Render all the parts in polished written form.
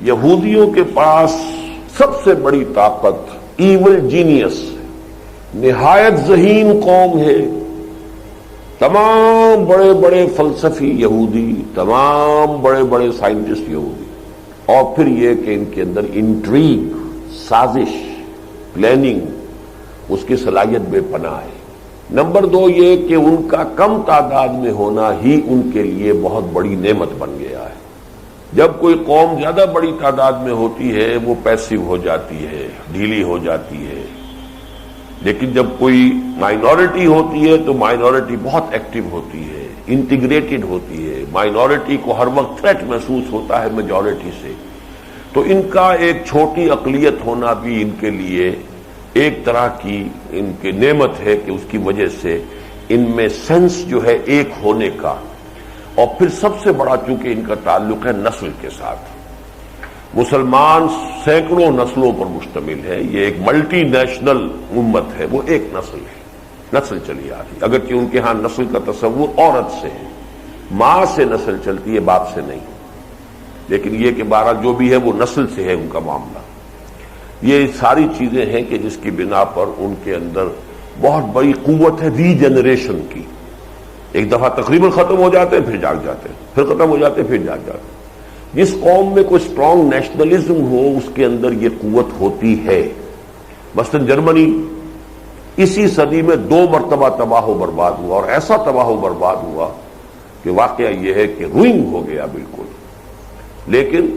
یہودیوں کے پاس سب سے بڑی طاقت ایول جینیس، نہایت ذہین قوم ہے. تمام بڑے بڑے فلسفی یہودی، تمام بڑے بڑے سائنٹسٹ یہودی، اور پھر یہ کہ ان کے اندر انٹریگ، سازش، پلاننگ، اس کی صلاحیت بے پناہ ہے. نمبر دو یہ کہ ان کا کم تعداد میں ہونا ہی ان کے لیے بہت بڑی نعمت بن گیا ہے. جب کوئی قوم زیادہ بڑی تعداد میں ہوتی ہے وہ پیسو ہو جاتی ہے، ڈھیلی ہو جاتی ہے، لیکن جب کوئی مائنورٹی ہوتی ہے تو مائنورٹی بہت ایکٹیو ہوتی ہے، انٹیگریٹڈ ہوتی ہے. مائنورٹی کو ہر وقت تھریٹ محسوس ہوتا ہے میجورٹی سے. تو ان کا ایک چھوٹی اقلیت ہونا بھی ان کے لیے ایک طرح کی ان کی نعمت ہے کہ اس کی وجہ سے ان میں سینس جو ہے ایک ہونے کا. اور پھر سب سے بڑا چونکہ ان کا تعلق ہے نسل کے ساتھ. مسلمان سینکڑوں نسلوں پر مشتمل ہے، یہ ایک ملٹی نیشنل امت ہے، وہ ایک نسل ہے، نسل چلی آ رہی. اگرچہ ان کے ہاں نسل کا تصور عورت سے ہے، ماں سے نسل چلتی ہے، باپ سے نہیں، لیکن یہ کہ بہرحال جو بھی ہے وہ نسل سے ہے ان کا معاملہ. یہ ساری چیزیں ہیں کہ جس کی بنا پر ان کے اندر بہت بڑی قوت ہے ری جنریشن کی. ایک دفعہ تقریباً ختم ہو جاتے ہیں، پھر جاگ جاتے ہیں، پھر ختم ہو جاتے ہیں، پھر جاگ جاتے ہیں. جس قوم میں کوئی اسٹرانگ نیشنلزم ہو اس کے اندر یہ قوت ہوتی ہے. مثلا جرمنی اسی صدی میں 2 مرتبہ تباہ و برباد ہوا، اور ایسا تباہ و برباد ہوا کہ واقعہ یہ ہے کہ روئنگ ہو گیا بالکل، لیکن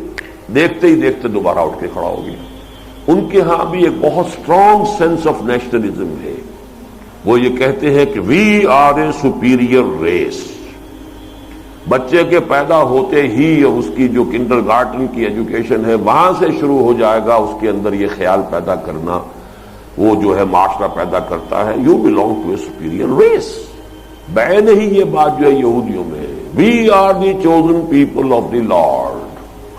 دیکھتے ہی دیکھتے دوبارہ اٹھ کے کھڑا ہو گیا. ان کے ہاں بھی ایک بہت اسٹرانگ سینس آف نیشنلزم ہے. وہ یہ کہتے ہیں کہ we are a superior race. بچے کے پیدا ہوتے ہی اور اس کی جو کنڈر گارٹن کی ایجوکیشن ہے وہاں سے شروع ہو جائے گا اس کے اندر یہ خیال پیدا کرنا، وہ جو ہے معاشرہ پیدا کرتا ہے you belong to a superior race. بین ہی یہ بات جو ہے یہودیوں میں ہے، we are the chosen people of the lord.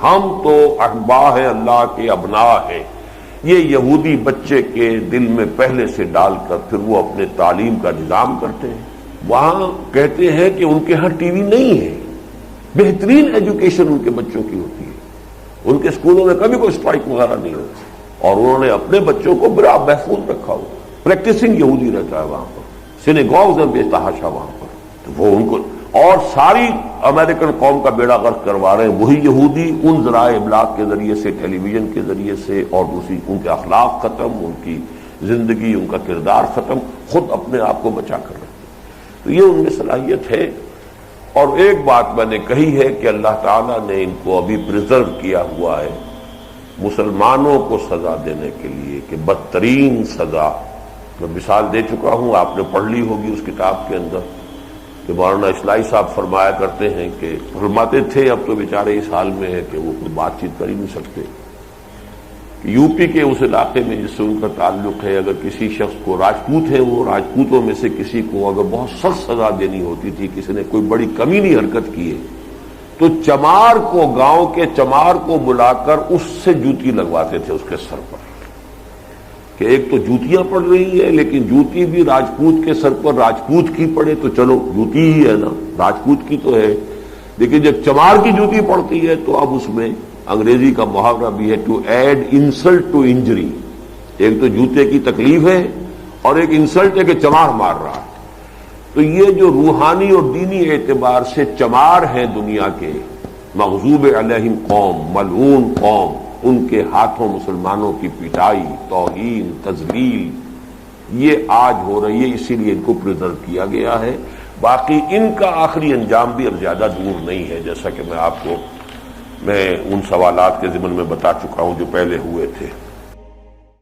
ہم تو احباء ہیں، اللہ کے ابناء ہیں. یہ یہودی بچے کے دل میں پہلے سے ڈال کر پھر وہ اپنے تعلیم کا نظام کرتے ہیں. وہاں کہتے ہیں کہ ان کے ہاں ٹی وی نہیں ہے، بہترین ایجوکیشن ان کے بچوں کی ہوتی ہے. ان کے اسکولوں میں کبھی کوئی اسٹرائک وغیرہ نہیں ہوتی، اور انہوں نے اپنے بچوں کو بڑا محفوظ رکھا ہوا. پریکٹسنگ یہودی رہتا ہے وہاں پر، سینیگوگز ہیں بے تحاشا وہاں پر. تو وہ ان کو اور ساری امریکن قوم کا بیڑا غرق کروا رہے ہیں وہی یہودی ان ذرائع ابلاغ کے ذریعے سے، ٹیلی ویژن کے ذریعے سے، اور دوسری ان کے اخلاق ختم، ان کی زندگی، ان کا کردار ختم، خود اپنے آپ کو بچا کر رہے ہیں. تو یہ ان میں صلاحیت ہے. اور ایک بات میں نے کہی ہے کہ اللہ تعالیٰ نے ان کو ابھی پریزرو کیا ہوا ہے مسلمانوں کو سزا دینے کے لیے، کہ بدترین سزا میں مثال دے چکا ہوں، آپ نے پڑھ لی ہوگی اس کتاب کے اندر، کہ مولانا اصلاحی صاحب فرمایا کرتے ہیں کہ فرماتے تھے، اب تو بیچارے اس حال میں ہے کہ وہ کوئی بات چیت کر ہی نہیں سکتے، کہ یو پی کے اس علاقے میں جس سے ان کا تعلق ہے، اگر کسی شخص کو، راجپوت ہے وہ، راجپوتوں میں سے کسی کو اگر بہت سخت سزا دینی ہوتی تھی، کسی نے کوئی بڑی کمینی حرکت کی ہے، تو چمار کو، گاؤں کے چمار کو بلا کر اس سے جوتی لگواتے تھے اس کے سر پر، کہ ایک تو جوتیاں پڑ رہی ہیں، لیکن جوتی بھی راجپوت کے سر پر راجپوت کی پڑے تو چلو جوتی ہی ہے نا، راجپوت کی تو ہے، لیکن جب چمار کی جوتی پڑتی ہے تو اب اس میں انگریزی کا محاورہ بھی ہے to add insult to injury. ایک تو جوتے کی تکلیف ہے اور ایک انسلٹ ہے کہ چمار مار رہا ہے. تو یہ جو روحانی اور دینی اعتبار سے چمار ہیں دنیا کے، مغضوب علیہم قوم، ملعون قوم، ان کے ہاتھوں مسلمانوں کی پٹائی، توہین، تذلیل، یہ آج ہو رہی ہے. اسی لیے ان کو پریزرو کیا گیا ہے. باقی ان کا آخری انجام بھی اب زیادہ دور نہیں ہے، جیسا کہ میں آپ کو ان سوالات کے ضمن میں بتا چکا ہوں جو پہلے ہوئے تھے.